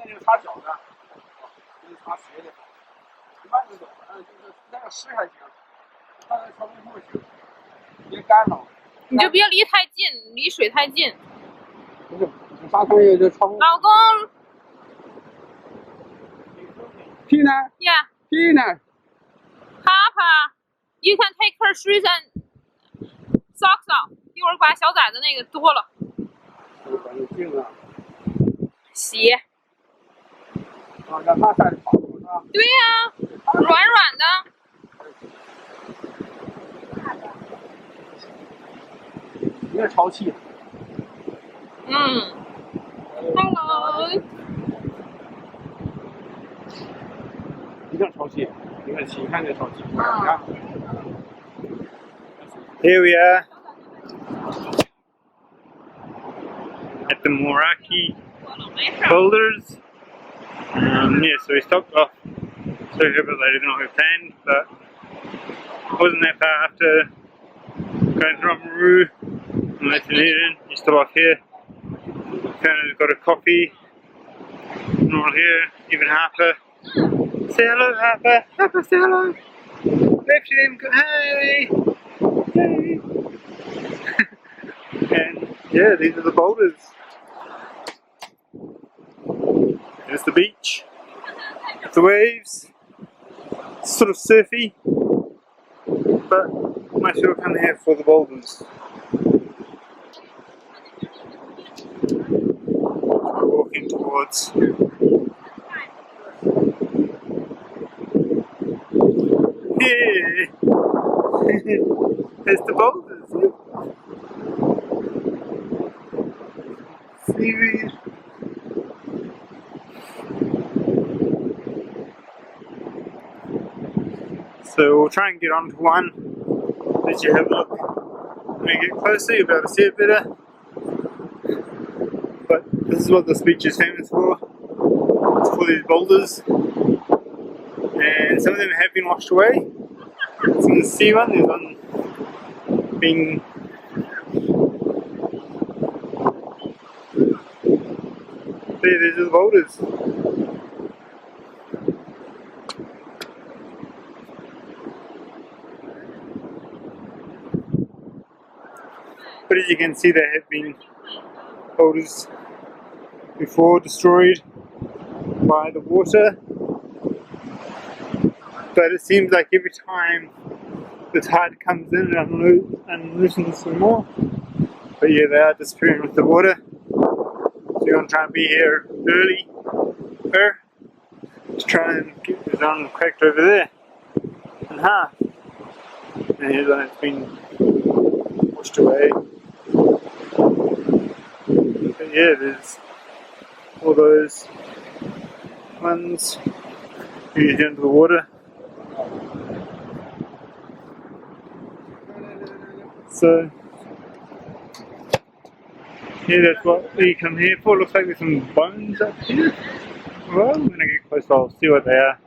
那就插小的，那就插斜的。一般这种，就是那个湿还行，它那调不行，别干了。你就别离太近，离水太近。不是，沙滩也就超过。老公。Peanut. Yeah. Peanut. Papa, you can take her shoes and socks off. 一会儿把小崽子那个脱了。管就净了。洗。啊，让它晒着好是吧？对呀、软软的。有点潮气。Hello。一定潮气，你看起，看这潮气。Here we are at the Moraki boulders. Yeah, so we stopped off so a bit later than we planned, but it wasn't that far after going from Maru and Dunedin. You stop off here. Kind of got a coffee. And all here, even Harper. Say hello, Harper. Harper, say hello. Wave to them. Hey. Hey. And yeah, these are the boulders. There's the beach. The waves. It's sort of surfy, but most people come here for the boulders. We're walking towards. Yeah. There's the boulders. Seaweed. So we'll try and get onto one, let you have a look. When we get closer, you'll be able to see it better. But this is what this beach is famous for. It's for these boulders. And some of them have been washed away. So you can see one, there's one being there, these are the boulders. But as you can see, there have been boulders before destroyed by the water. But it seems like every time the tide comes in and loosens some more. But yeah, they are disappearing with the water. So you want to try and be here early to try and get this one cracked over there in half. And here's one that's been washed away. But yeah, there's all those ones you get into the water. So yeah, that's what we come here for. Looks like there's some bones up here. Well, I'm gonna get close, I'll see what they are.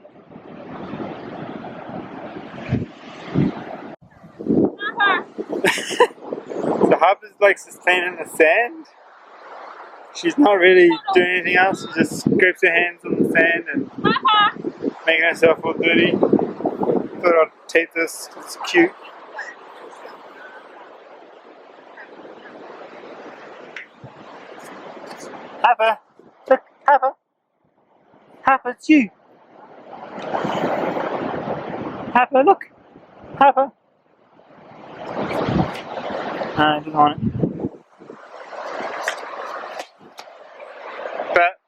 So Harper's like just playing in the sand. She's not really doing anything else, she just scrapes her hands on the sand and making herself all dirty. Thought I'd tape this, it's cute. Harper! Look, Harper! Harper, it's you! Harper, look! Harper! I didn't want it. But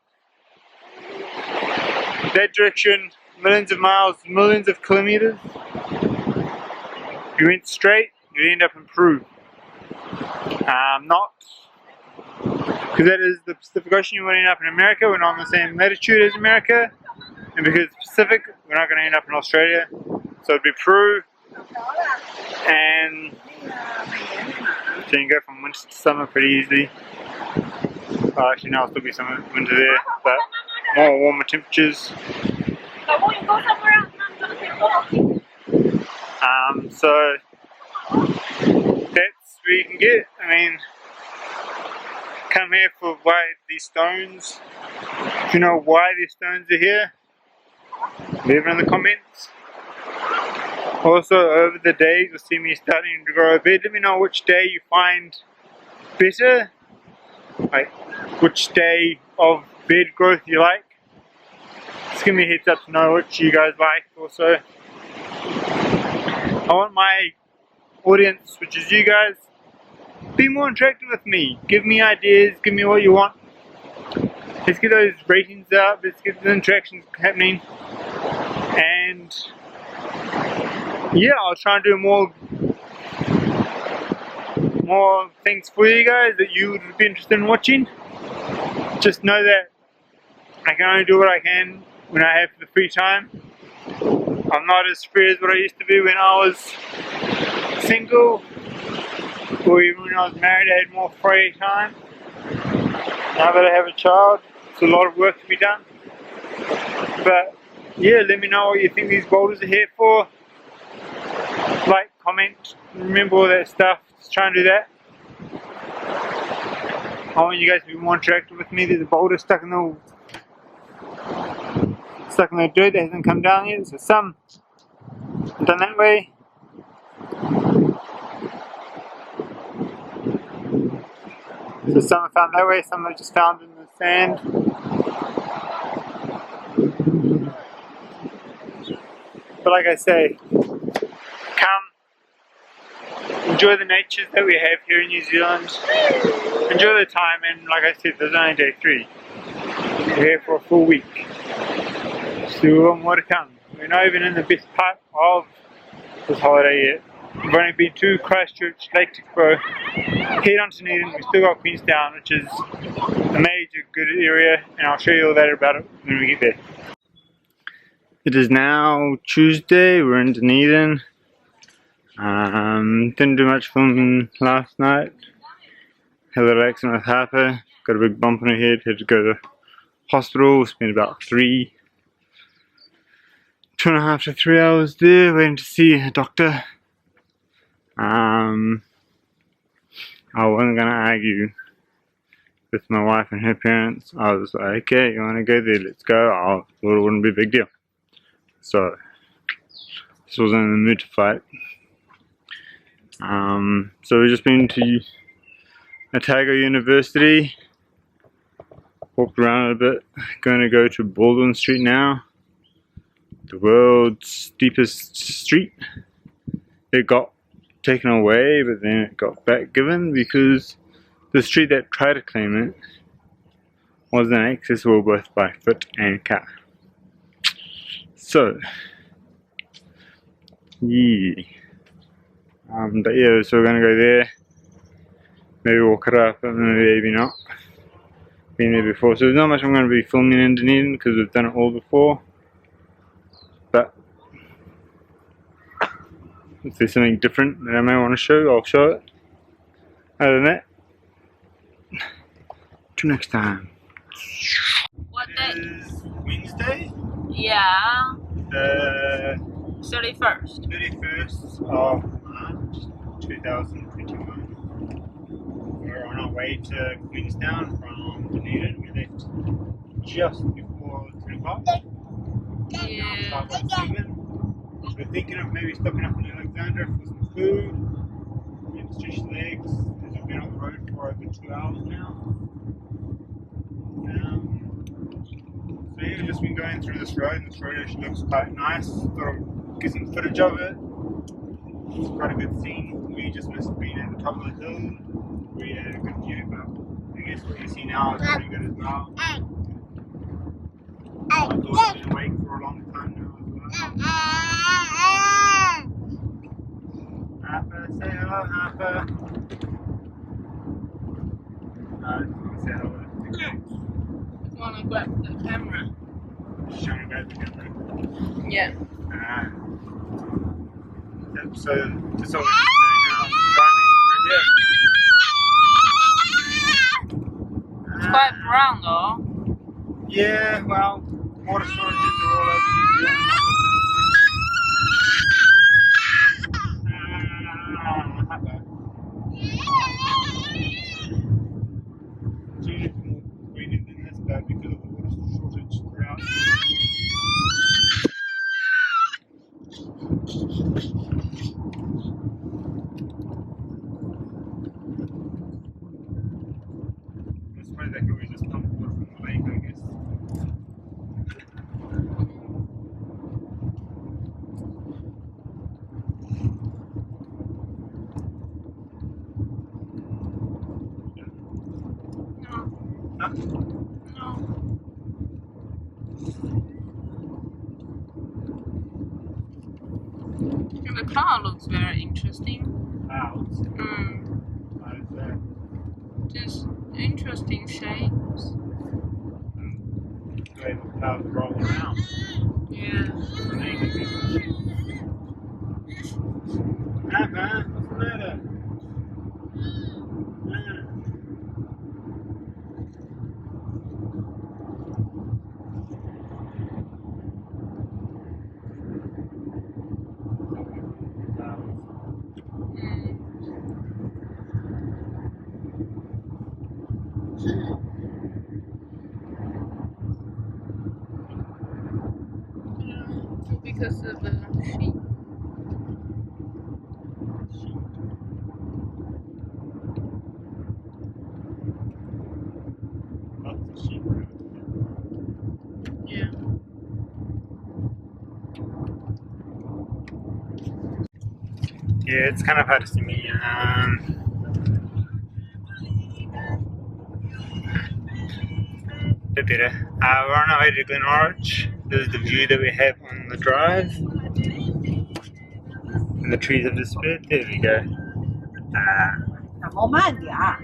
that direction, millions of miles, millions of kilometers. If you went straight, you'd end up in Peru. Not because that is the Pacific Ocean, you would end up in America. We're not on the same latitude as America, and because it's Pacific, we're not going to end up in Australia. So it'd be Peru, and so you can go from winter to summer pretty easily. Well, actually, now it'll still be some winter there, but more warmer temperatures. So that's where you can get. I mean, come here for why these stones. If you know why these stones are here, leave it in the comments. Also, over the days, you'll see me starting to grow a bed. Let me know which day you find better, like which day of bed growth you like. Just give me a heads up to know what you guys like. Also, I want my audience, which is you guys, be more interactive with me. Give me ideas, give me what you want. Let's get those ratings up, let's get the interactions happening. And yeah, I'll try and do more things for you guys that you would be interested in watching. Just know that I can only do what I can when I have the free time. I'm not as free as what I used to be when I was single, or even when I was married. I had more free time. Now that I have a child, it's a lot of work to be done. But yeah, let me know what you think these boulders are here for. Like, comment, remember all that stuff. Just try and do that. I want you guys to be more interactive with me. There's a boulder stuck in the dirt that hasn't come down yet. So some done that way. So some are found that way, some are just found in the sand. But like I say, come, enjoy the natures that we have here in New Zealand. Enjoy the time, and like I said, there's only day 3. We're here for a full week. Still more to come. We're not even in the best part of this holiday yet. We've only been to Christchurch, Lake Tikapo, head on to Dunedin. We've still got Queenstown, which is a major good area, and I'll show you all that about it when we get there. It is now Tuesday, we're in Dunedin. Didn't do much filming last night. Had a little accident with Harper, got a big bump on her head, had to go to the hospital, spent about 2.5 to 3 hours there waiting to see a doctor. I wasn't going to argue with my wife and her parents. I was like, okay, you want to go there, let's go. I thought it wouldn't be a big deal. So, this wasn't in the mood to fight. So we've just been to Otago University, walked around a bit, going to go to Baldwin Street now, the world's steepest street. It got taken away, but then it got back given because the street that tried to claim it wasn't accessible both by foot and car. So, yeah. But yeah, so we're gonna go there, maybe walk it up, and maybe not. Been there before, so there's not much I'm going to be filming in Dunedin because we've done it all before. But if there's something different that I may want to show, I'll show it. Other than that, till next time. What day? It is Wednesday? Yeah. The 31st. 31st of March 2021. We're on our way to Queenstown from Dunedin. We left just before 10 o'clock. Yeah. So we're thinking of maybe stopping up in Alexandria for some food and stretch legs, as we've been on the road for over 2 hours now. So yeah, we've just been going through this road, and this road actually looks quite nice. Thought I'll get some footage of it. It's quite a good scene. We just missed being at the top of the hill. We had a good view, but I guess what you see now is pretty good as well. My daughter's been awake for a long time now as well. Harper, say hello, Harper. I just want to say hello to the kids. You want to grab the camera? She's trying to grab the camera. Yeah. Yep, so this is all we're doing now is driving through here. It's quite brown though. Yeah, well, water storages are all over New Zealand. Huh? No. The cloud looks very interesting. Clouds. What is that? Just interesting shapes. The way the clouds roll around. Yeah. Hi, man. What's the matter? Because of the sheep. Lots of sheep around. Yeah. Yeah, it's kind of hard to see me. Bit better. We're on our way to Glenoroch. This is the view that we have on the drive. And the trees have disappeared. There we go. 我慢点儿，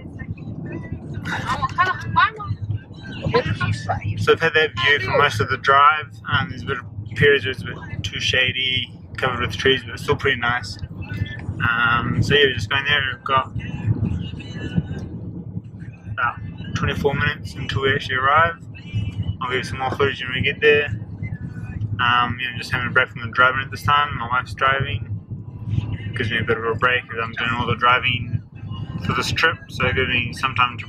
我开得很快吗？别踢水。 So I've had that view for most of the drive. There's a bit of periods where it's a bit too shady, covered with trees, but it's still pretty nice. So yeah, we're just going there. We've got about 24 minutes until we actually arrive. I'll give you some more footage when we get there. Just having a break from the driving at this time. My wife's driving. Gives me a bit of a break as I'm doing all the driving for this trip. So it gives me some time to.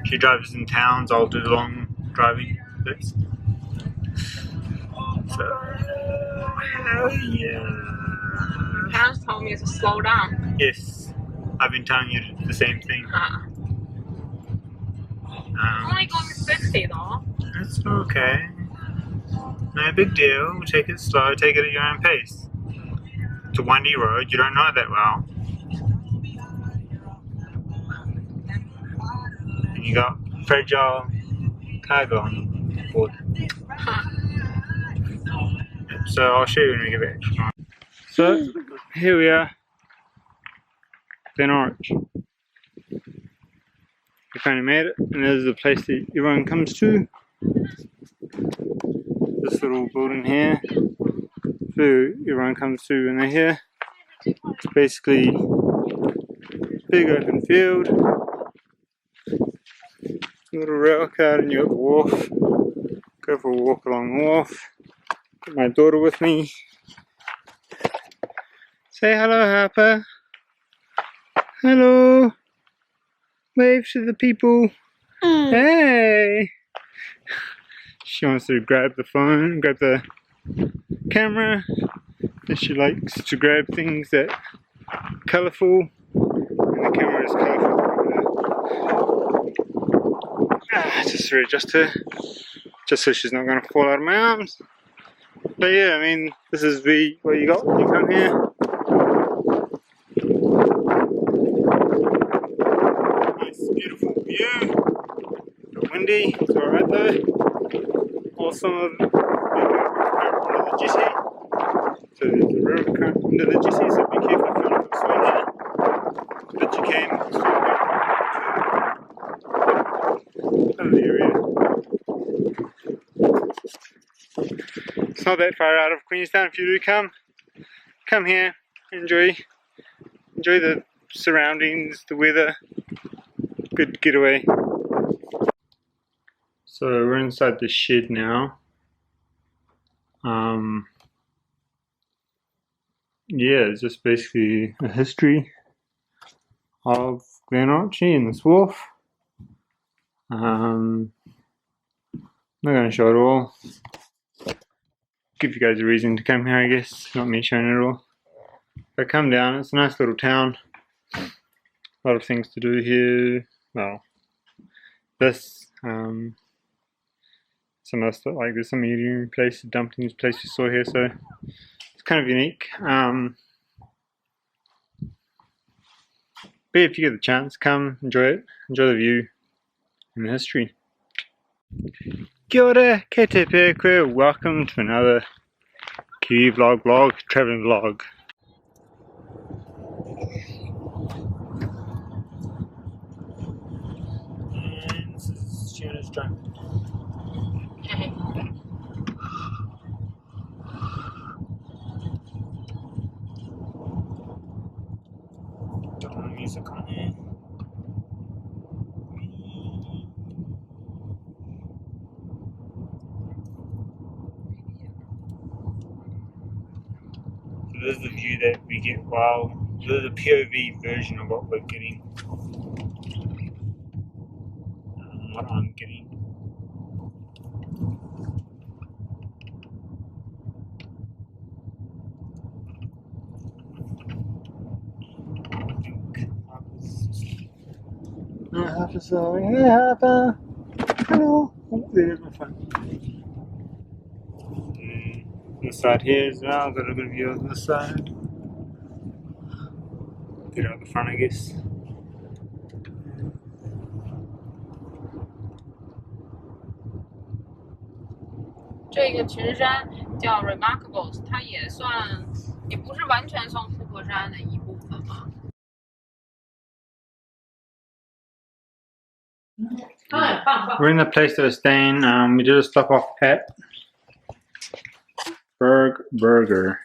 She drives in towns. I'll do long driving bits. So yeah. Parents told me to slow down. Yes, I've been telling you the same thing. Only going 60 though. It's okay. No big deal. We'll take it slow. Take it at your own pace. It's a windy road. You don't know it that well. And you got fragile cargo on board. So I'll show you when we get back. So here we are. Glenoroch. We finally made it, and this is the place that everyone comes to. This little building here. So everyone comes to when they're here. It's basically a big open field. Little rail car, and you got the wharf. Go for a walk along the wharf. Got my daughter with me. Say hello, Harper. Hello. Wave to the people. Hey. She wants to grab the phone, grab the camera. And she likes to grab things that are colourful. And the camera is colourful. Just readjust her. Just so she's not going to fall out of my arms. But yeah, I mean, this is what you got when you come here. Nice, beautiful view. Bit windy, it's alright though. Also, under the jetty. So there's a river current under the jetty, so be careful if you want to swim here. But you can swim over the area. It's not that far out of Queenstown. If you do come here, enjoy the surroundings, the weather. Good getaway. So we're inside the shed now. Yeah, it's just basically a history of Glenoroch and this wharf. I'm not going to show it all. Give you guys a reason to come here, I guess. Not me showing it all. But come down, it's a nice little town. A lot of things to do here. Well, this, some other stuff, like there's some eating place, dumplings place we saw here, so it's kind of unique. But if you get the chance, come, enjoy it, enjoy the view and the history. Kia ora, kei te pēkue, welcome to another Kiwi vlog, travelling vlog. And this is Shannon's driving. Don't want music on there. So this is the view that we get while this is a POV version of what we're getting. What I'm getting. Harper, sorry. Hey Harper. Hello. Oh, there's my phone. This side here as well, got a good view of this side. Get out the front, I guess.这个群山叫 Remarkables， 它也不是完全算富婆山的一部分嘛。We're in the place that we're staying. We did a stop off at Burger.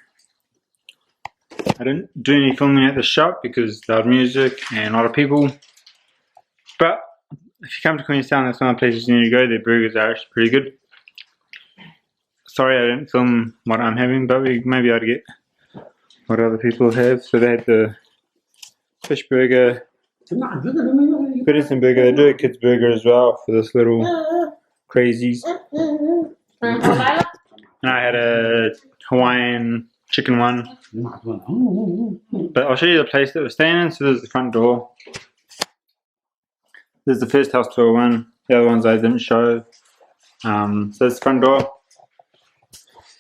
I didn't do any filming at the shop because loud music and a lot of people. But if you come to Queenstown, that's one of the places you need to go. Their burgers are actually pretty good. Sorry I didn't film what I'm having, but we maybe ought to get what other people have. So they had the fish burger, venison burger. They do a kids burger as well for this little crazies. And I had a Hawaiian chicken one. But I'll show you the place that we're staying in. So there's the front door. This is the first house tour one. The other ones I didn't show. So there's the front door.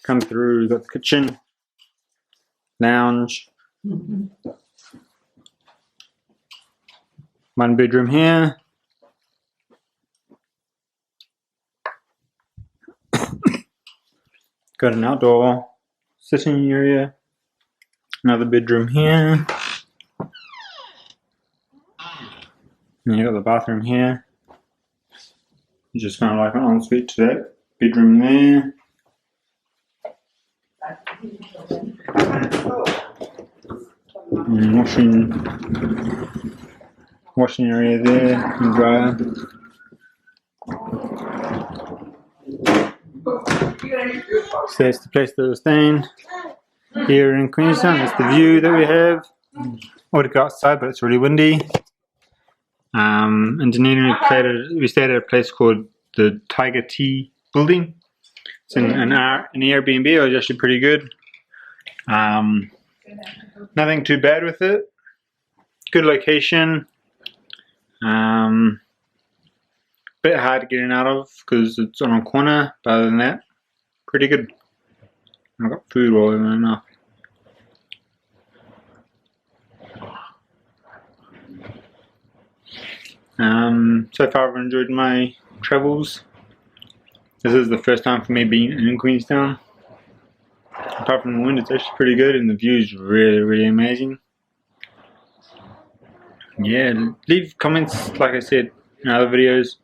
Come through, we've got the kitchen, lounge, one bedroom here. Got an outdoor sitting area, another bedroom here. And you got the bathroom here. Just kind of like an ensuite to that bedroom there. And washing area there and dryer. So that's the place that we're staying here in Queenstown. That's the view that we have. I would go outside, but it's really windy. In Dunedin we stayed at a place called the Tiger Tea Building. It's an Airbnb. It was actually pretty good. Nothing too bad with it. Good location. Bit hard to get in and out of because it's on a corner, but other than that, pretty good. I've got food all in my mouth. So far I've enjoyed my travels. This is the first time for me being in Queenstown. Apart from the wind, it's actually pretty good and the view is really amazing. Yeah, leave comments, like I said in other videos.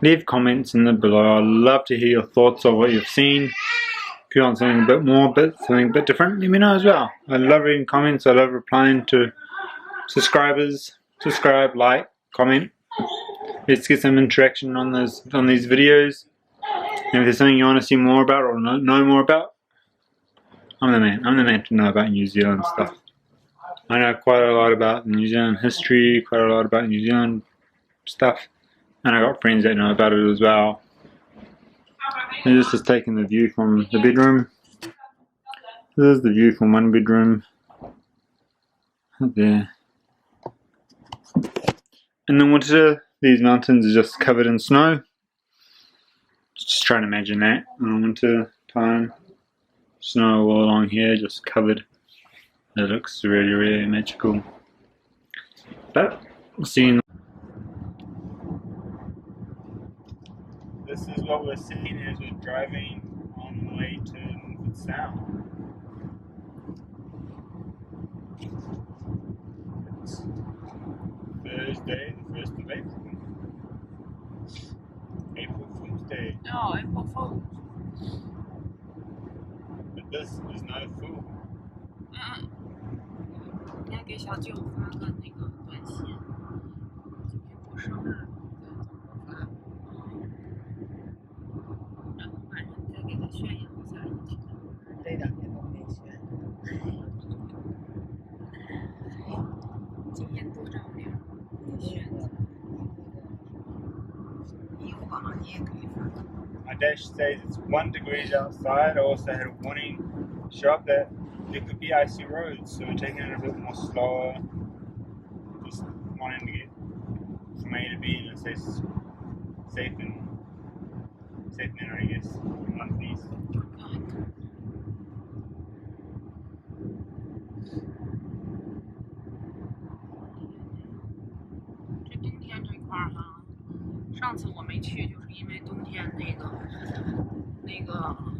Leave comments in the below. I'd love to hear your thoughts of what you've seen. If you want something a bit more, something a bit different, let me know as well. I love reading comments. I love replying to subscribers. Subscribe, like, comment. Let's get some interaction on these videos. And if there's something you want to see more about or know more about, I'm the man. I'm the man to know about New Zealand stuff. I know quite a lot about New Zealand history, quite a lot about New Zealand stuff. And I got friends that know about it as well. And this is taking the view from the bedroom. This is the view from one bedroom. Right there. In the winter, these mountains are just covered in snow. Just trying to imagine that in the winter time. Snow all along here, just covered. It looks really magical. But we'll see. This what we're seeing as we're driving on the way to Milford Sound. It's Thursday, the 1st of April. April Fool's Day. No, April Fool. But this is no fool. 应该给小舅发个那个短信，今天过生日，再怎么发，然后晚上再给他炫耀一下你去哪。这2天都没选。今天多照点，选择。以往你也可以发。My dash says it's 1 degrees outside. I also had a warning show up that there could be icy roads, so we're taking it a bit more slower. Just wanting to get from A to B in a safe manner, I guess. One of these. 这冬天这块儿哈，上次我没去，就是因为冬天那个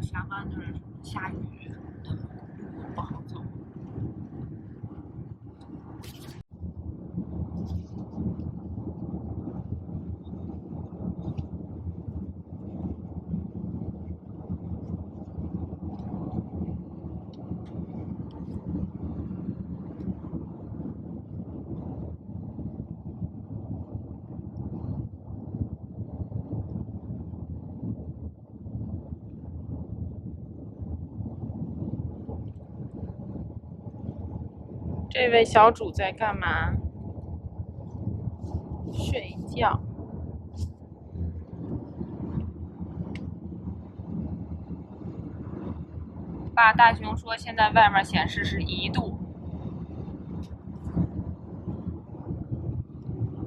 下班那儿下雨什么的，路不好走。这位小主在干嘛？睡觉。爸，大熊说现在外面显示是1度。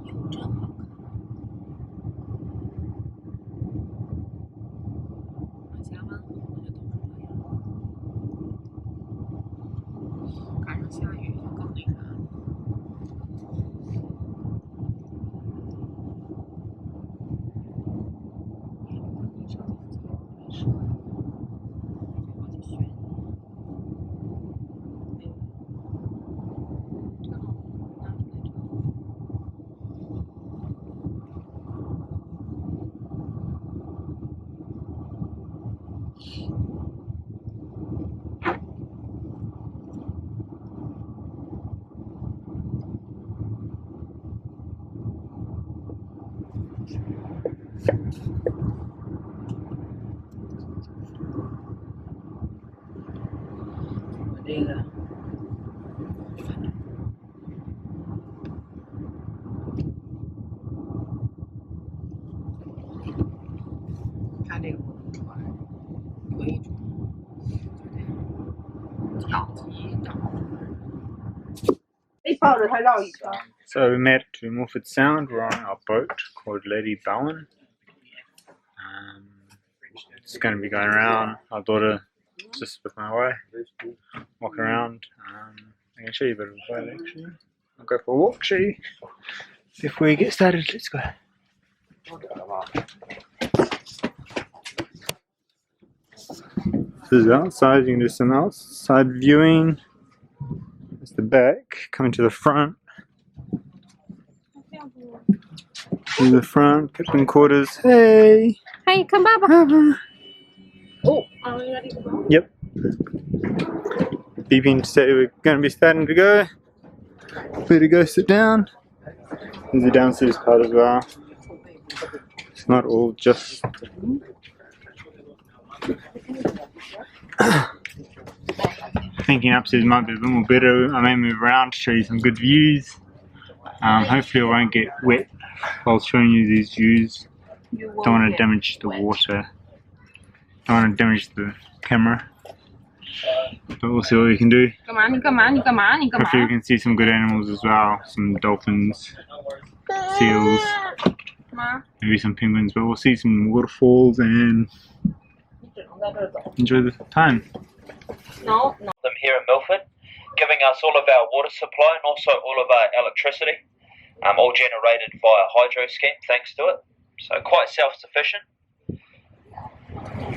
哟，真好看。下班后就都是这样。赶上下雨就更那啥了。我这个看这个不能穿，可以穿，就得脚踢到。抱着它绕一圈。So we made it to Milford Sound. We're on our boat called Lady Bowen. It's going to be going around. Our daughter just with my wife, walking around. I can show you a bit of a boat actually. I'll go for a walk, show you. Before we get started, let's go. This is outside. You can do some outside viewing. That's the back. Coming to the front. To the front, captain quarters. Hey! Hey, come Baba! Oh, are we ready to go? Yep. Beeping to say we're going to be starting to go. Where to go sit down. There's a downstairs part as well. It's not all just... Thinking upstairs might be a little better. I may move around to show you some good views. Hopefully I won't get wet while showing you these views. Don't want to damage the water. Don't want to damage the camera. But we'll see what we can do. Hopefully we can see some good animals as well. Some dolphins, seals, maybe some penguins. But we'll see some waterfalls and enjoy the time. Them here in Milford, giving us all of our water supply and also all of our electricity, all generated via hydro scheme thanks to it. So quite self-sufficient.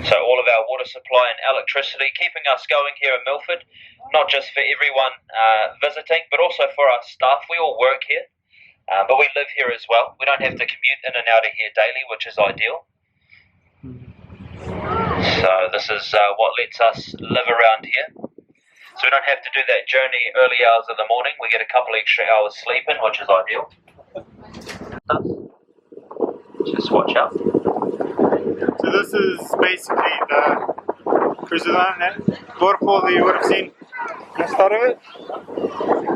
So all of our water supply and electricity keeping us going here in Milford, not just for everyone visiting, but also for our staff. We all work here, but we live here as well. We don't have to commute in and out of here daily, which is ideal. So this is what lets us live around here. So we don't have to do that journey early hours of the morning. We get a couple extra hours sleeping, which is ideal. Just watch out. So this is basically the cruiser line, that waterfall that you would have seen at the start of it.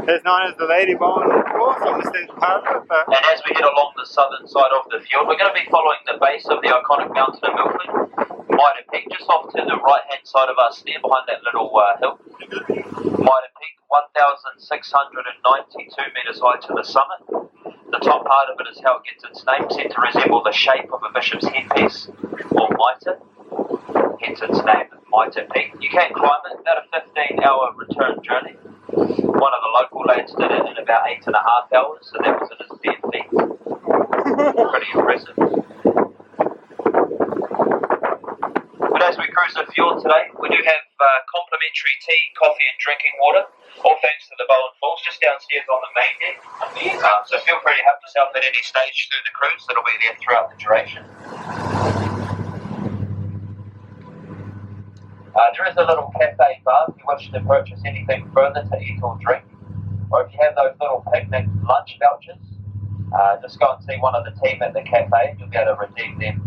It's known as the Lady Bowen Waterfall, so this is part of it. But And as we head along the southern side of the fjord, we're going to be following the base of the iconic mountain in Milford, Mitre Peak, just off to the right hand side of us there, behind that little hill. Mitre Peak, 1,692 metres high to the summit. The top part of it is how it gets its name, said to resemble the shape of a bishop's headpiece, or mitre, hence its name, Mitre Peak. You can climb it, about a 15-hour return journey. One of the local lads did it in about 8.5 hours, so that was in his bare feet. Pretty impressive. But as we cruise the fjord today, we do have complimentary tea, coffee and drinking water, all thanks to the Bowen Falls, just downstairs on the main deck. So feel free to help yourself at any stage through the cruise, that'll be there throughout the duration. There is a little cafe bar if you wish to purchase anything further to eat or drink, or if you have those little picnic lunch vouchers, just go and see one of the team at the cafe and you'll be able to redeem them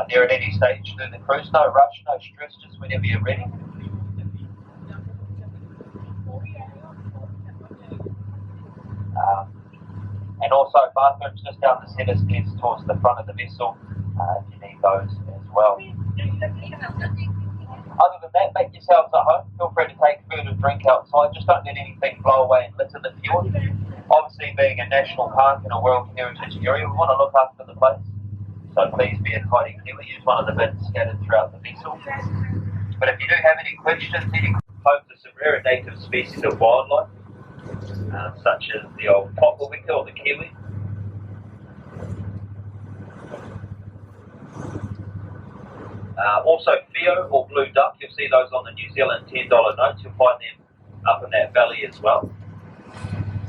there at any stage through the cruise. No rush, no stress, just whenever you're ready. And also bathrooms just down the centre stairs towards the front of the vessel if you need those as well. Other than that, make yourselves at home. Feel free to take food and drink outside. Just don't let anything blow away and litter the fjord. Obviously, being a national park and a World Heritage Area, we want to look after the place. So please be a tidy Kiwi. Use one of the bins scattered throughout the vessel. But if you do have any questions, home to some rare and native species of wildlife, such as the old popplewinker or the kiwi. Also Theo or blue duck, you'll see those on the New Zealand $10 notes, you'll find them up in that valley as well.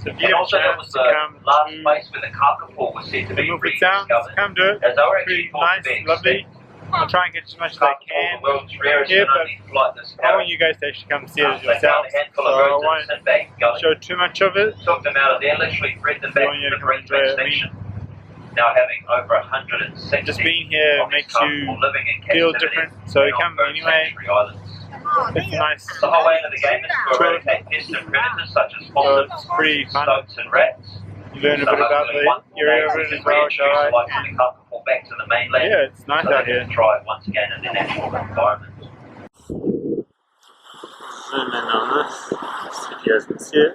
so if you And have a also that chance was to the come last to place where the kakapo was said to the be Milford Sounds, rediscovered. come to it. As they were It's pretty actually thought to nice, be lovely. extinct. I'll try and get as much as I Kakapo, can. the world's rarest Yeah, and but only flight this I want you guys to actually come see it They found yourselves, a handful so of I birds in won't Sandbank Gully. show too much of it. Took them out of there, literally bred them back want you to to the come brink of enjoy it. extinction. Now having over 160 Just being here of these makes you kakapo living in feel captivity different, so and on come bird anyway. sanctuary islands. It's nice. The whole aim of the game is to eradicate pests and predators such as So possums, it's pretty fun. stoats and rats. You learn a bit about the area of it as well, so like the kakapo back to the mainland. yeah, it's nice So out they here. can thrive once again in their natural environment. Zoom in on this, see if you guys can see it.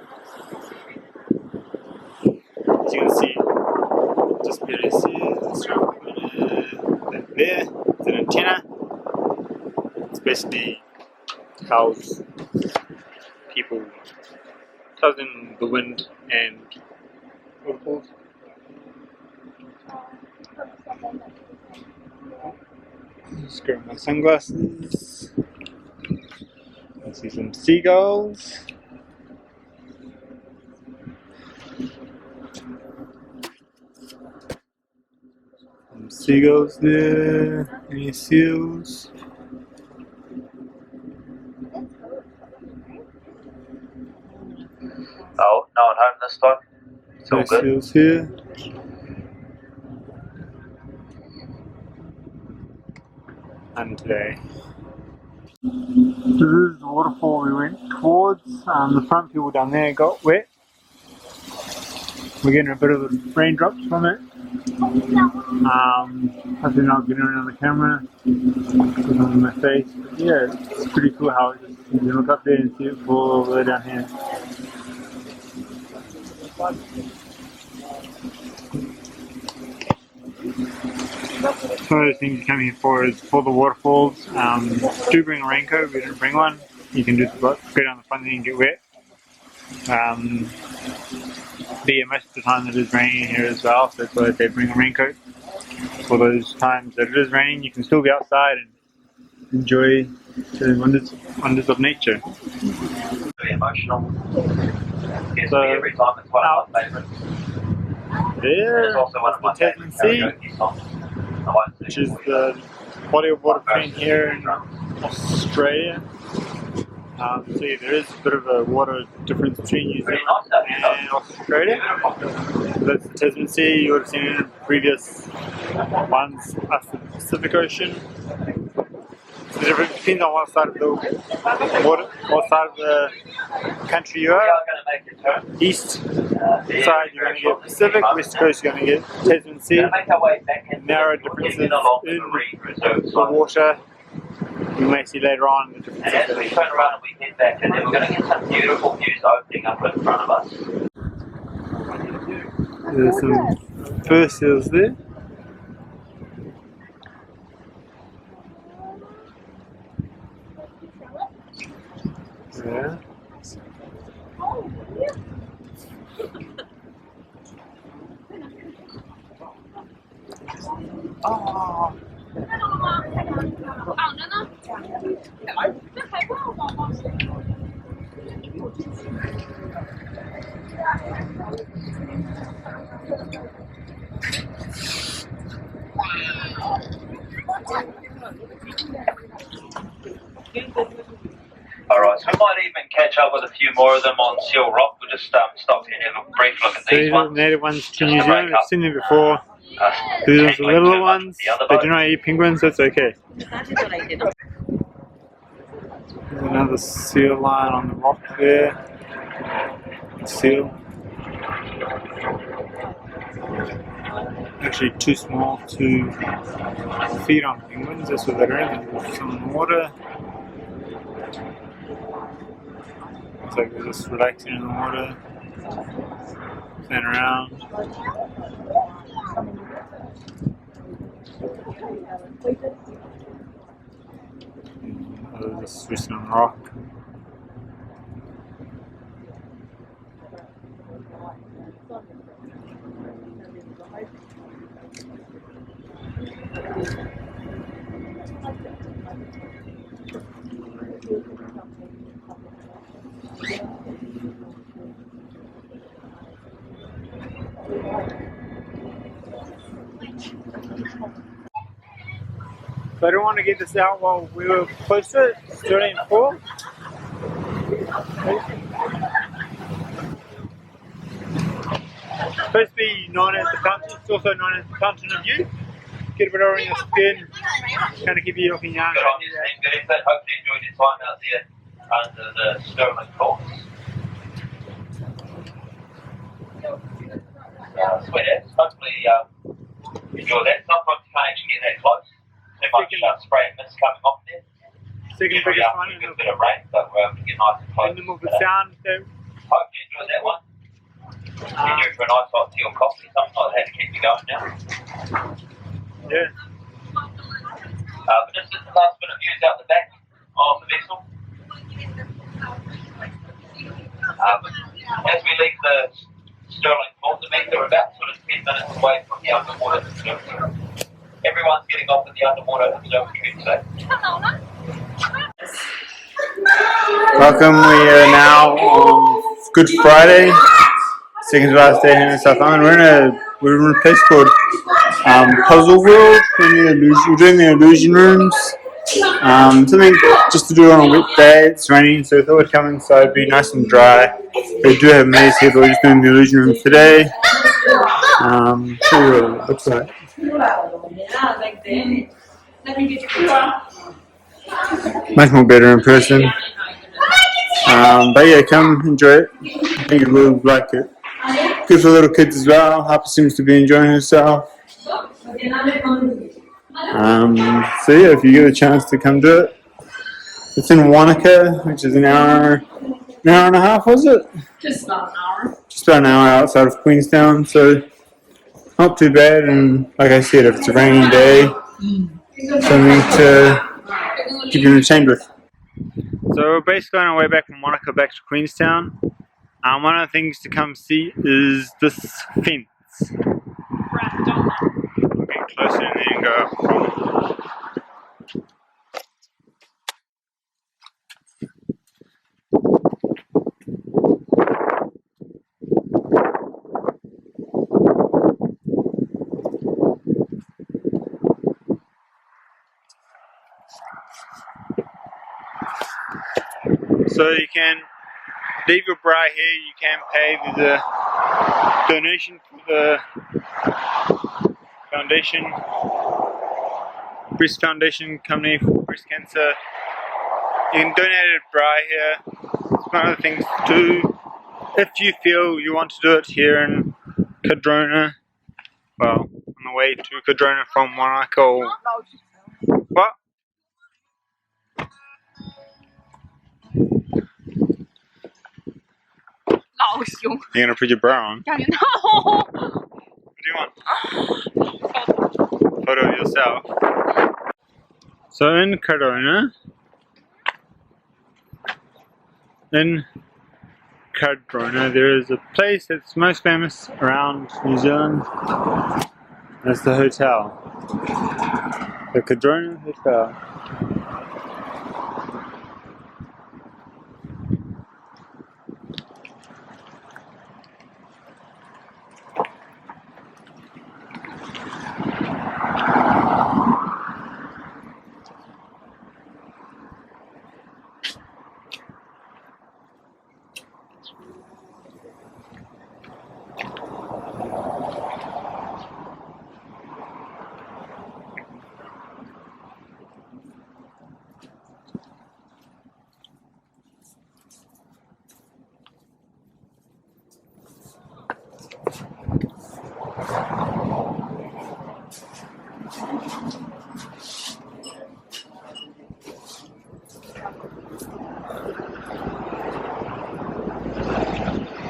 As you can see, just barely see it. Let's try and put it there. It's an antenna. It's basically tells people, tells them the wind and waterfalls. Just grab my sunglasses. I see some seagulls. Some seagulls there. Any seals? Oh, no one home this time. It's all No good. seals here. And today. So this is the waterfall we went towards. The front people down there got wet. We're getting a bit of the raindrops from it. Hopefully not getting around the camera because I'm on my face. But yeah, it's pretty cool how it just, you can look up there and see it fall all the way down here. One of the things you come here for is for the waterfalls. Do bring a raincoat. We didn't bring one. You can just go down the front and get wet. But yeah, most of the time it is raining here as well, so that's why they bring a raincoat. For those times that it is raining, you can still be outside and enjoy the wonders of nature. Very emotional. Gets So, me every time. It's one of my favourites. There It's also one of my is the Tasman Sea, karaoke songs. I won't sing which is it. the body of water between Versus here and drunk. Australia. So yeah, there is a bit of a water difference between New Pretty Zealand nice out here, and Australia. Beautiful. That's the Tasman Sea. You would have seen it in previous ones. That's the Pacific Ocean. So the difference depends on what side of the water, what side of the country you We are. are going to make a turn. East side you're going to get Pacific, west coast you're going to get Tasman Sea. We're going to make our way back into Narrow the differences along in the marine reserve the side. water. You may see later on the And differences. as we turn around and we head back in there, we're going to get some beautiful views opening up in front of us. There's some fur seals there. Yeah. Oh. Alright, so we might even catch up with a few more of them on Seal Rock. We'll just stop here and have a brief look at So these these are the ones. native ones to Just New to break Zealand. I've up seen them before. These are the tangling little too much with ones. the other They boats. do not eat penguins, so it's okay. There's another seal line on the rock there. Seal. Actually too small to feed on penguins, that's what they're in. There's some water. Looks like they're just relaxing in the water. Playing around. They're just resting on the rock. So I don't want to get this out while we were close to it. It's 13:04. It's supposed to be known as the fountain. It's also known as the fountain of youth. Get a bit over in your skin, kind of keep you looking young. Good on you, team. Good effort. Hope you enjoyed your time out there under the Sterling Falls. Sweet as. Hopefully enjoy that. Sometimes you can't actually get that close. Too much spray and mist coming off there. Second Usually biggest after one a in good bit of rain, but we're able to get nice and close. the of the sound. So, Hope you enjoyed that one. Get you for a nice hot tea or coffee, something like that to keep you going now. yeah. But just the last bit of views out the back of the vessel. As we leave the Sterling Falls, we're about sort of 10 minutes away from the underwater observatory. Everyone's getting off at the underwater observatory today. Welcome, we are now on Good Friday, second to last day here in South Island. We're in a place called Puzzle World. We're doing the illusion rooms. Something just to do on a wet day. It's raining, so we thought we'd come inside, it'd be nice and dry. They do have maze here, but we're just doing the illusion rooms today. See what it looks like. Much more better in person. But yeah, come enjoy it. I think you will like it. Good for little kids as well. Harper seems to be enjoying herself. So yeah, if you get a chance to come do it, it's in Wanaka, which is an hour and a half, was it? Just about an hour. Just about an hour outside of Queenstown, so not too bad. And like I said, if it's a rainy day, something to keep you entertained with. So we're basically on our way back from Wanaka back to Queenstown. One of the things to come see is this fence. We'll get closer and then go up. So you can leave your bra here, you can pay. There's a donation for the foundation, breast foundation company for breast cancer. You can donate a bra here. It's one of the things to do if you feel you want to do it here in Cadrona. Well, on the way to Cadrona from Monaco. What? You're gonna put your bra on? No. What do you want? Photo of yourself. So in Cadrona, there is a place that's most famous around New Zealand. That's the hotel. The Cadrona Hotel.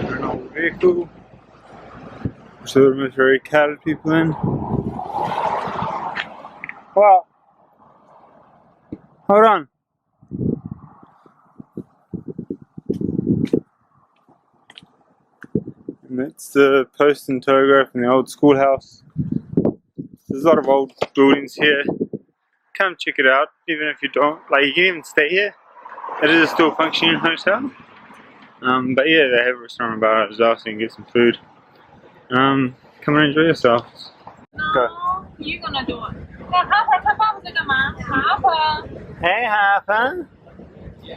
An old vehicle. So the very catted people in. Well, hold on. And that's the post and telegraph in the old schoolhouse. There's a lot of old buildings here. Come check it out, even if you don't, like you can even stay here. It is still a functioning hotel. But yeah, they have a restaurant about it as well, so you can get some food. Come and enjoy yourselves. Go. No, you're gonna do it. Hey, Harper.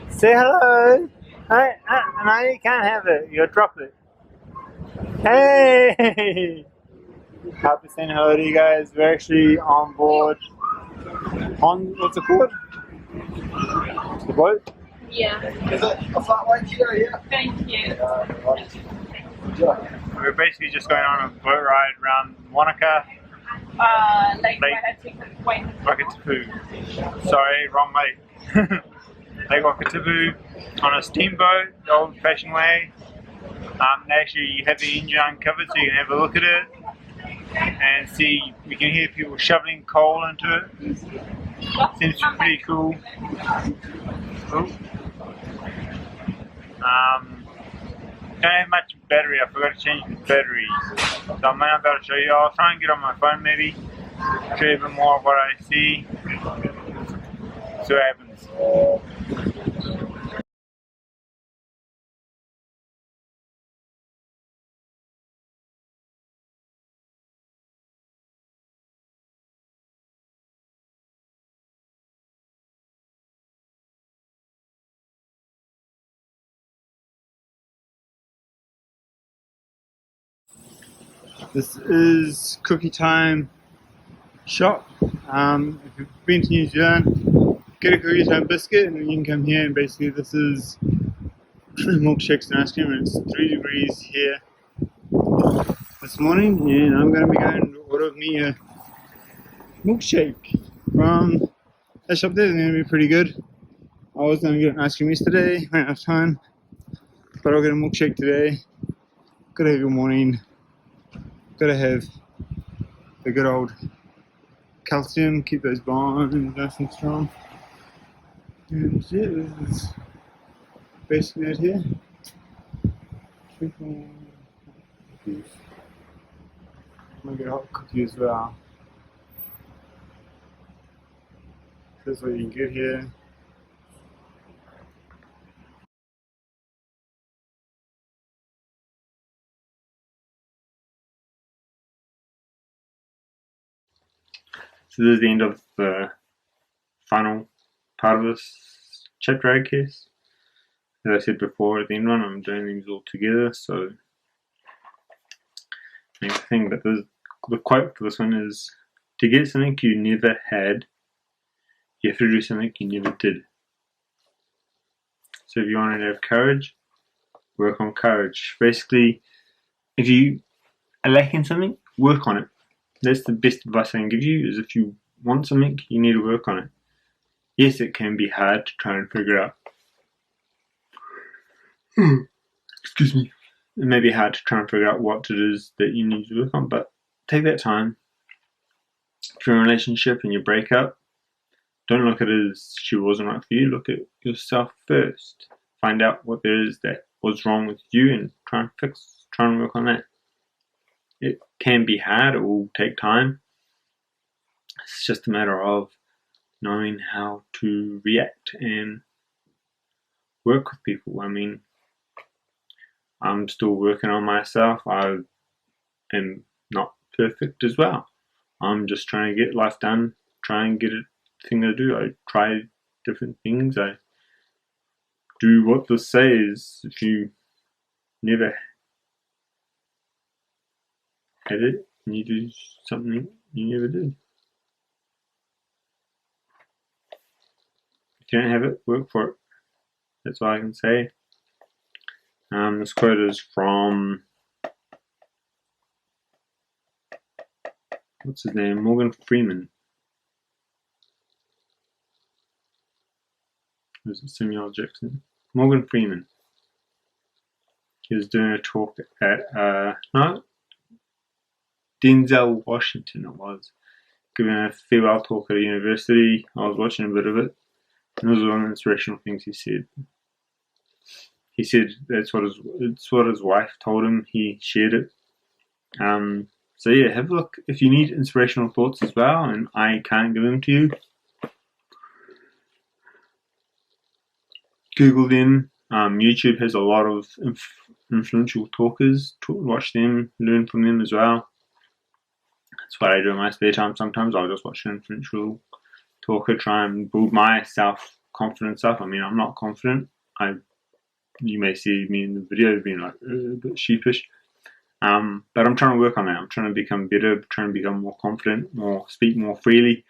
Say hello. Hey, no, you can't have it. You'll drop it. Hey! Happy saying hello to you guys. We're actually on board. On, what's it called? The boat? Yeah. Is it a flat white here? Yeah. Thank you. We're basically just going on a boat ride around Wanaka. Like Lake Wakatipu. Sorry, wrong lake. Lake Wakatipu on a steamboat, the old fashioned way. They actually have the engine uncovered so you can have a look at it and see, we can hear people shoveling coal into it. Seems pretty cool. Don't have much battery, I forgot to change the batteries. So I might not be able to show you. I'll try and get on my phone maybe. Show you a bit more of what I see. See what happens. This is Cookie Time shop. If you've been to New Zealand, get a Cookie Time biscuit and then you can come here and basically this is milkshakes and ice cream and it's 3 degrees here this morning and I'm going to be going to order me a milkshake from that shop there. It's going to be pretty good. I was going to get an ice cream yesterday, ran out of time, but I'll get a milkshake today. Gotta have a good morning. Gotta have the good old calcium, keep those bones nice and strong. And yeah, this is basically it here. I'm gonna get a hot cookie as well. This is what you can get here. So this is the end of the final part of this chapter, I guess. as I said before, at the end one, I'm doing these all together, so main thing. But the quote for this one is, to get something you never had, you have to do something you never did. So if you want to have courage, work on courage. Basically, if you are lacking something, work on it. That's the best advice I can give you, is if you want something, you need to work on it. Yes, it can be hard to try and figure out. Excuse me. It may be hard to try and figure out what it is that you need to work on, but take that time. If you're in a relationship and you break up, don't look at it as she wasn't right for you. Look at yourself first. Find out what there is that was wrong with you and try and work on that. It can be hard, it will take time. It's just a matter of knowing how to react and work with people. I mean, I'm still working on myself. I am not perfect as well. I'm just trying to get life done, try and get a thing to do. I try different things. I do what this says. If you never had it, and you do something you never did. If you don't have it, work for it. That's all I can say. This quote is from, what's his name? Morgan Freeman. Or is it Samuel Jackson? Morgan Freeman. He was doing a talk at, no, Denzel Washington it was. Giving a farewell talk at a university. I was watching a bit of it. And those were one of the inspirational things he said. He said it's what his wife told him. He shared it. So yeah, have a look. If you need inspirational thoughts as well, and I can't give them to you, Google them. YouTube has a lot of influential talkers. Watch them, learn from them as well. That's what I do in my spare time. Sometimes I'll just watch an influential talker, try and build my self-confidence up. I mean, I'm not confident. You may see me in the video being like a bit sheepish. But I'm trying to work on that. I'm trying to become better, trying to become more confident, speak more freely.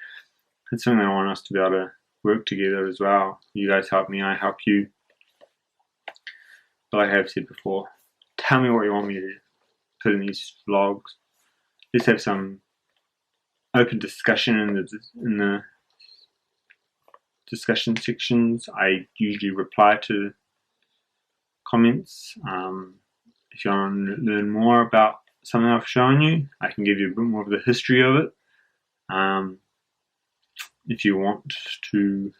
It's something I want us to be able to work together as well. You guys help me, I help you. But like I have said before, tell me what you want me to put in these vlogs. Let's have some open discussion in the discussion sections. I usually reply to comments. If you want to learn more about something I've shown you, I can give you a bit more of the history of it. If you want to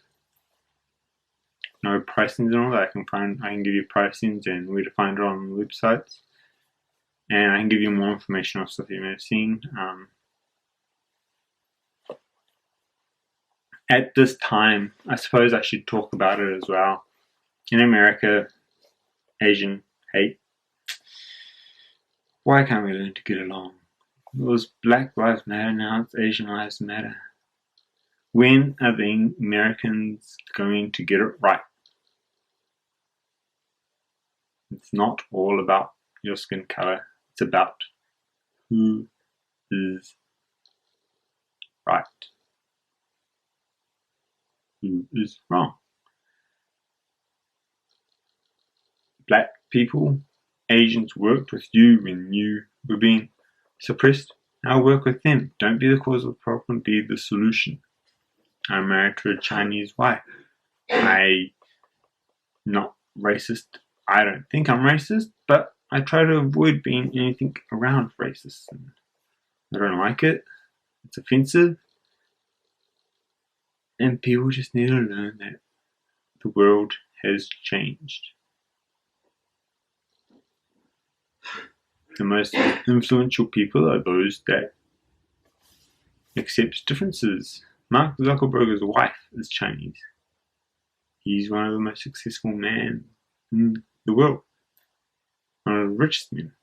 know pricings and all that, I can give you pricings and where to find it on the websites, and I can give you more information on stuff you may have seen. At this time, I suppose I should talk about it as well. In America, Asian hate. Why can't we learn to get along? It was Black Lives Matter, now it's Asian Lives Matter. When are the Americans going to get it right? It's not all about your skin color. It's about who is right, who is wrong. Black people, Asians worked with you when you were being suppressed. Now work with them. Don't be the cause of the problem, be the solution. I'm married to a Chinese wife. I'm not racist. I don't think I'm racist, but I try to avoid being anything around racist. I don't like it. It's offensive. And people just need to learn that the world has changed. The most influential people are those that accept differences. Mark Zuckerberg's wife is Chinese. He's one of the most successful men in the world. One of the richest men.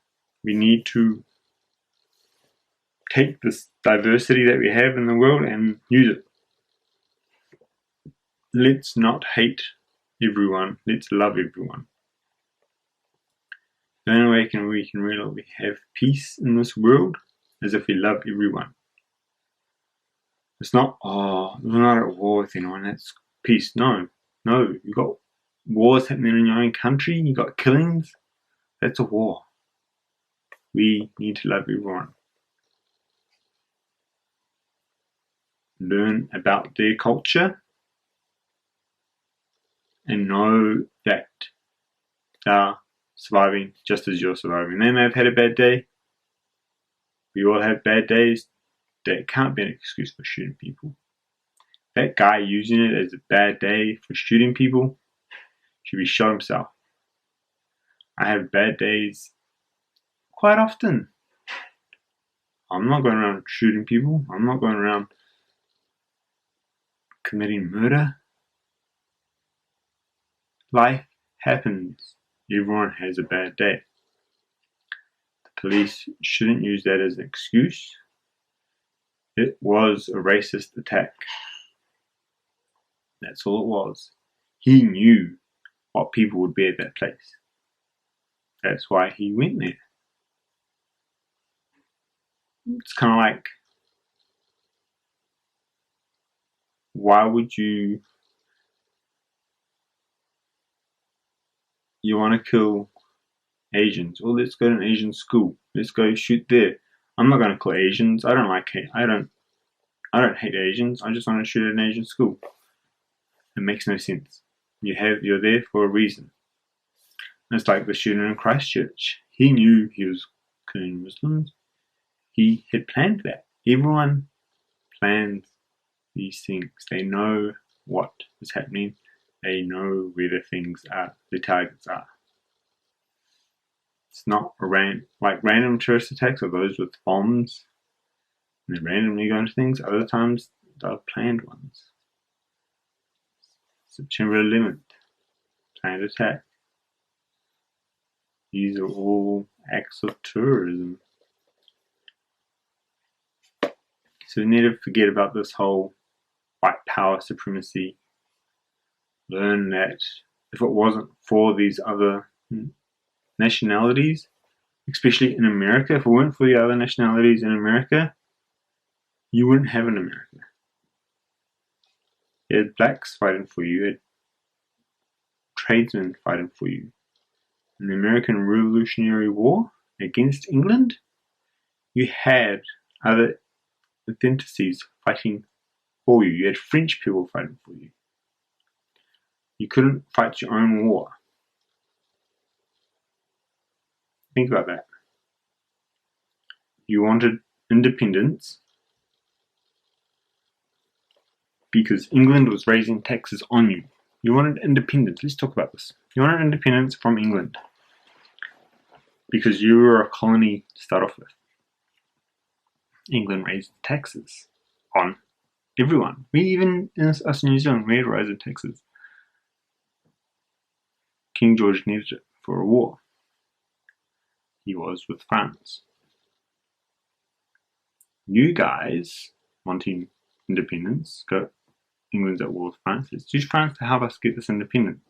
We need to take this diversity that we have in the world and use it. Let's not hate everyone. Let's love everyone. The only way we can really have peace in this world is if we love everyone. It's not, oh, we're not at war with anyone, that's peace. No, you got wars happening in your own country, you got killings, that's a war. We need to love everyone. Learn about their culture and know that they're surviving just as you're surviving. They may have had a bad day. We all have bad days. That can't be an excuse for shooting people. That guy using it as a bad day for shooting people should be shot himself. I have bad days quite often. I'm not going around shooting people. I'm not going around committing murder. Life happens. Everyone has a bad day. The police shouldn't use that as an excuse. It was a racist attack. That's all it was. He knew what people would be at that place. That's why he went there. It's kind of like, why would you want to kill Asians? Well, let's go to an Asian school. Let's go shoot there. I'm not going to kill Asians. I don't hate Asians. I just want to shoot at an Asian school. It makes no sense. You're there for a reason. And it's like the shooting in Christchurch. He knew he was killing Muslims. He had planned that. Everyone plans these things. They know what is happening. They know where the targets are. It's not like random terrorist attacks or those with bombs. And they randomly go into things. Other times, they're planned ones. September 11th, planned attack. These are all acts of terrorism. So we need to forget about this whole white power supremacy. Learn that if it wasn't for these other nationalities, especially in America, if it weren't for the other nationalities in America, you wouldn't have an America. You had blacks fighting for you, you had tradesmen fighting for you. In the American Revolutionary War against England, you had other ethnicities fighting for you. You had French people fighting for you. You couldn't fight your own war. Think about that. You wanted independence because England was raising taxes on you. You wanted independence. Let's talk about this. You wanted independence from England because you were a colony to start off with. England raised taxes on everyone. Even us in New Zealand, we had rising taxes. King George needed it for a war. He was with France. You guys wanting independence, England's at war with France. Let's use France to help us get this independence.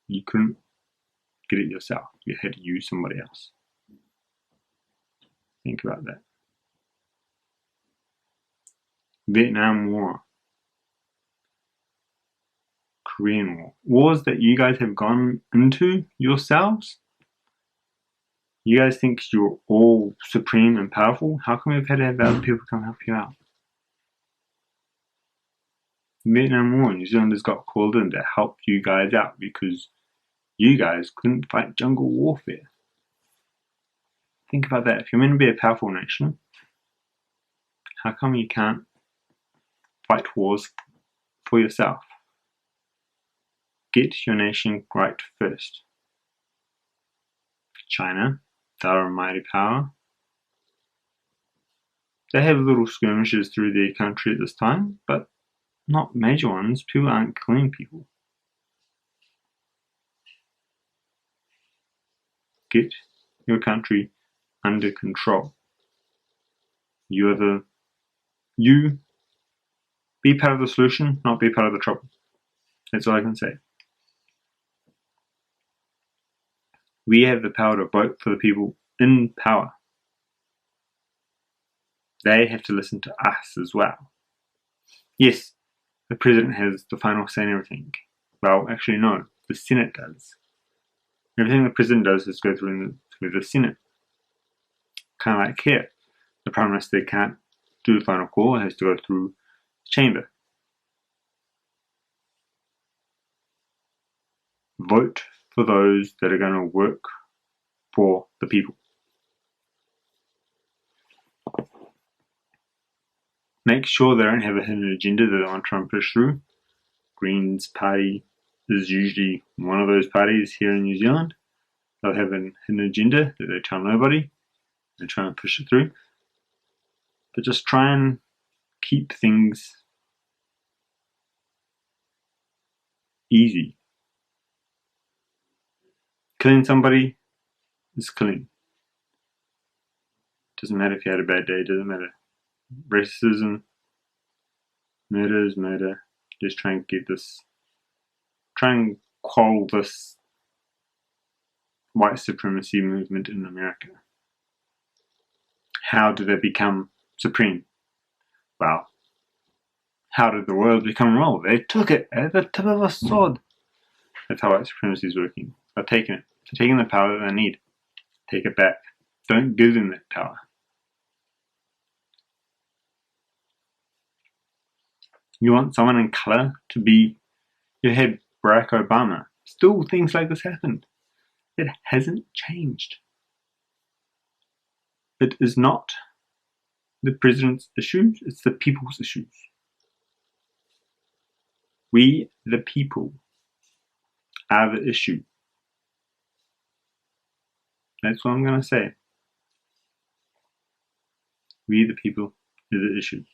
You couldn't get it yourself. You had to use somebody else. Think about that. Vietnam War. Korean War. Wars that you guys have gone into yourselves. You guys think you're all supreme and powerful? How come we've had to have other people come help you out? Vietnam War, New Zealanders got called in to help you guys out because you guys couldn't fight jungle warfare. Think about that. If you're meant to be a powerful nation, how come you can't fight wars for yourself? Get your nation right first. China, they're a mighty power. They have little skirmishes through their country at this time, but not major ones. People aren't killing people. Get your country under control. You Be part of the solution, not be part of the trouble. That's all I can say. We have the power to vote for the people in power. They have to listen to us as well. Yes, the president has the final say in everything. Well, actually no, the Senate does. Everything the president does is go through the Senate. Kind of like here. The Prime Minister can't do the final call, it has to go through the chamber. Vote for those that are going to work for the people. Make sure they don't have a hidden agenda that they want to try and push through. Greens Party is usually one of those parties here in New Zealand. They'll have a hidden agenda that they tell nobody and try and push it through. But just try and keep things easy. Killing somebody is killing. Doesn't matter if you had a bad day, doesn't matter. Racism, murder is murder. Just try and quell this white supremacy movement in America. How did they become supreme? Well, how did the world become role? They took it at the tip of a sword. That's how white supremacy is working. They're taking it. They're taking the power that they need. Take it back. Don't give them that power. You want someone in colour to be, you had Barack Obama. Still things like this happened. It hasn't changed. It is not the president's issues, it's the people's issues. We, the people, are the issue. That's what I'm going to say. We, the people, are the issue.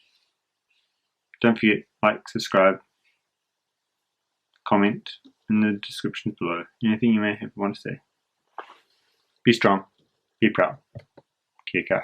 Don't forget, like, subscribe, comment in the description below. Anything you may want to say. Be strong. Be proud. Kia kaha.